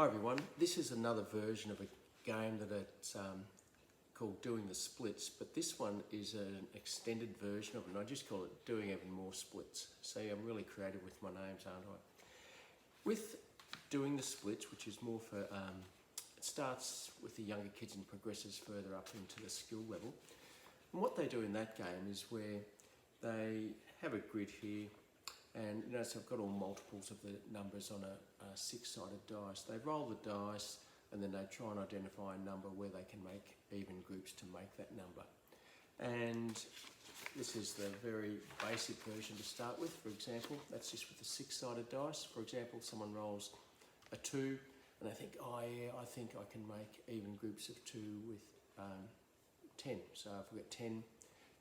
Hi everyone, this is another version of a game that it's called Doing the Splits, but this one is an extended version of it, and I just call it Doing Even More Splits. See, I'm really creative with my names, aren't I? With Doing the Splits, which is more for, it starts with the younger kids and progresses further up into the skill level. And what they do in that game is where they have a grid here, and you notice I've got all multiples of the numbers on a six-sided dice. They roll the dice and then they try and identify a number where they can make even groups to make that number. And this is the very basic version to start with. For example, that's just with the six-sided dice. For example, someone rolls a 2 and they think, oh yeah, I think I can make even groups of 2 with 10. So if we get 10,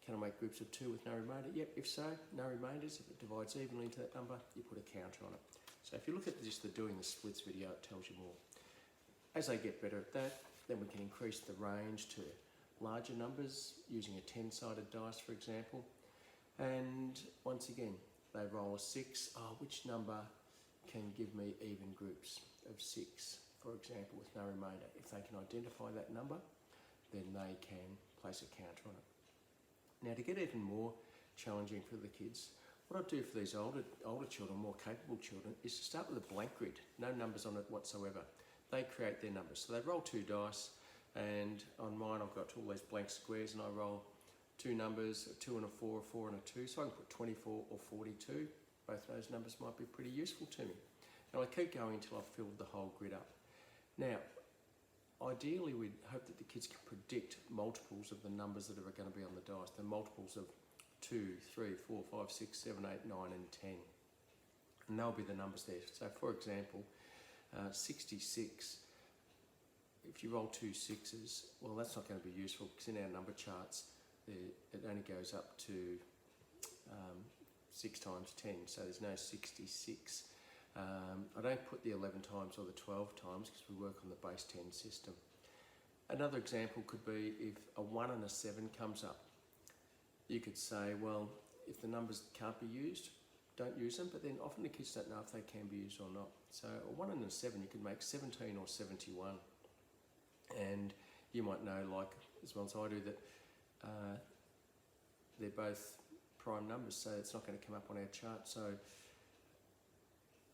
can I make groups of 2 with no remainder? Yep, if so, no remainders. If it divides evenly into that number, you put a counter on it. So if you look at just the Doing the Splits video, it tells you more. As they get better at that, then we can increase the range to larger numbers using a 10-sided dice, for example. And once again, they roll a 6. Which number can give me even groups of 6, for example, with no remainder? If they can identify that number, then they can place a counter on it. Now, to get even more challenging for the kids, what I do for these older children, more capable children, is to start with a blank grid, no numbers on it whatsoever. They create their numbers. So they roll 2 dice, and on mine I've got all those blank squares, and I roll 2 numbers, a 2 and a 4, a 4 and a 2, so I can put 24 or 42. Both those numbers might be pretty useful to me. And I keep going until I've filled the whole grid up. Now, ideally, we'd hope that the kids can predict multiples of the numbers that are going to be on the dice, the multiples of 2, 3, 4, 5, 6, 7, 8, 9 and 10. And they'll be the numbers there. So for example, 66, if you roll 2 6s, well, that's not going to be useful because in our number charts, it only goes up to 6 times 10, so there's no 66. I don't put the 11 times or the 12 times because we work on the base 10 system. Another example could be if a 1 and a 7 comes up. You could say, well, if the numbers can't be used, don't use them, but then often the kids don't know if they can be used or not. So a 1 and a 7, you could make 17 or 71. And you might know, like as well as I do, that they're both prime numbers, so it's not going to come up on our chart. So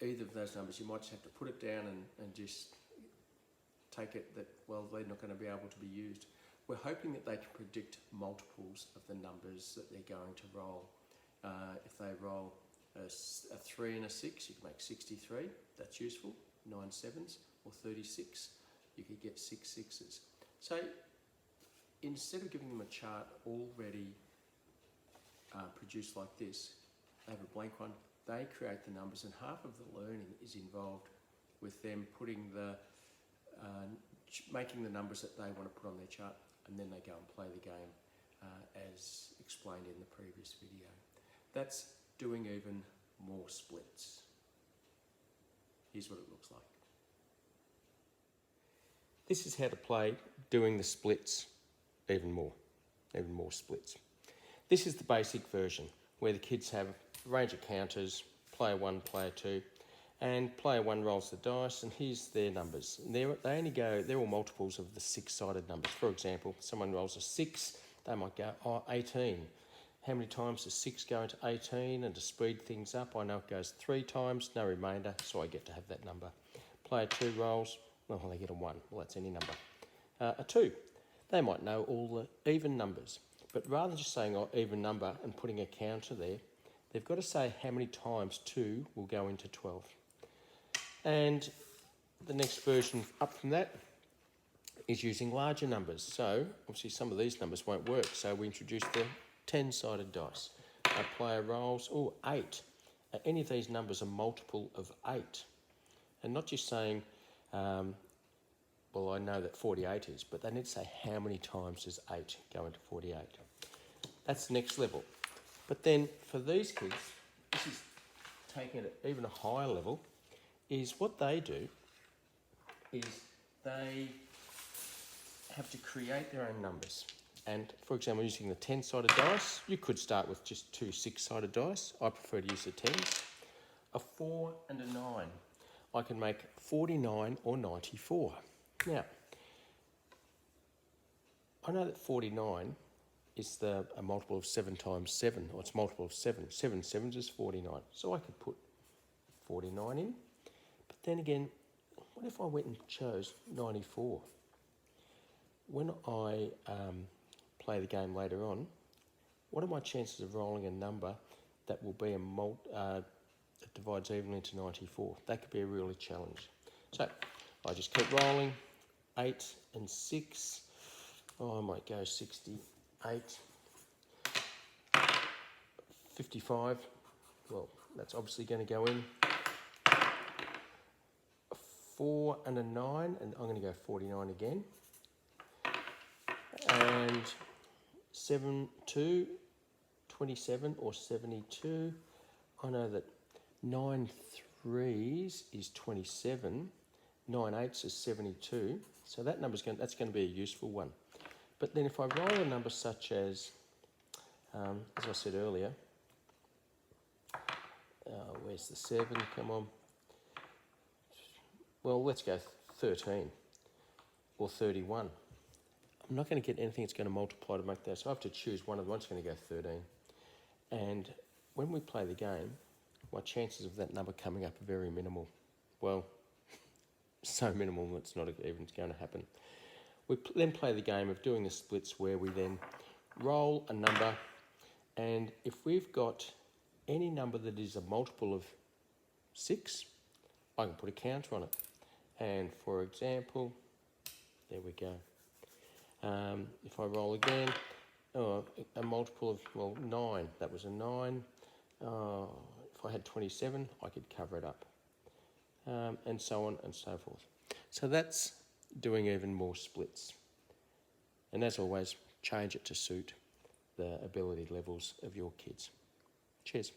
either of those numbers, you might just have to put it down and just take it that, well, they're not going to be able to be used. We're hoping that they can predict multiples of the numbers that they're going to roll. If they roll a 3 and a 6, you can make 63. That's useful. 9 7s or 36, you could get 6 6s. So instead of giving them a chart already produced like this, they have a blank one. They create the numbers, and half of the learning is involved with them putting making the numbers that they want to put on their chart, and then they go and play the game as explained in the previous video. That's Doing Even More Splits. Here's what it looks like. This is how to play Doing the Splits even more splits. This is the basic version where the kids have a range of counters, player 1, player 2, and player 1 rolls the dice, and here's their numbers. And they're all multiples of the 6-sided numbers. For example, someone rolls a 6, they might go, 18. How many times does 6 go into 18? And to speed things up, I know it goes 3 times, no remainder, so I get to have that number. Player 2 rolls, well, they get a 1. Well, that's any number. A 2, they might know all the even numbers. But rather than just saying even number and putting a counter there, they've got to say how many times 2 will go into 12. And the next version up from that is using larger numbers. So obviously some of these numbers won't work. So we introduce the 10-sided dice. A player rolls, 8. Any of these numbers are multiple of 8. And not just saying, well, I know that 48 is, but they need to say how many times does 8 go into 48. That's the next level. But then for these kids, this is taking it even a higher level, is what they do is they have to create their own numbers. And for example, using the 10-sided dice, you could start with just 2 6-sided dice. I prefer to use the 10s. A 4 and a 9. I can make 49 or 94. Now, I know that 49 is a multiple of 7 times 7, or it's a multiple of 7. 7 sevens is 49. So I could put 49 in. But then again, what if I went and chose 94? When I play the game later on, what are my chances of rolling a number that will be that divides evenly into 94? That could be a really challenge. So I just keep rolling. 8 and 6. Oh, I might go 68. 55. Well, that's obviously going to go in. 4 and a 9, and I'm going to go 49 again. And 7, 2, 27 or 72. I know that 9 threes is 27, 9 eights is 72. So that that's going to be a useful one. But then if I roll a number such as I said earlier, where's the 7? Come on. Well, let's go 13 or 31. I'm not going to get anything that's going to multiply to make that, so I have to choose one of the ones that's going to go 13. And when we play the game, my chances of that number coming up are very minimal. Well, so minimal that it's not even going to happen. We then play the game of doing the splits where we then roll a number, and if we've got any number that is a multiple of 6, I can put a counter on it. And for example, there we go. If I roll again, a multiple of, well, 9, that was a 9. If I had 27, I could cover it up. And so on and so forth. So that's doing even more splits. And as always, change it to suit the ability levels of your kids. Cheers.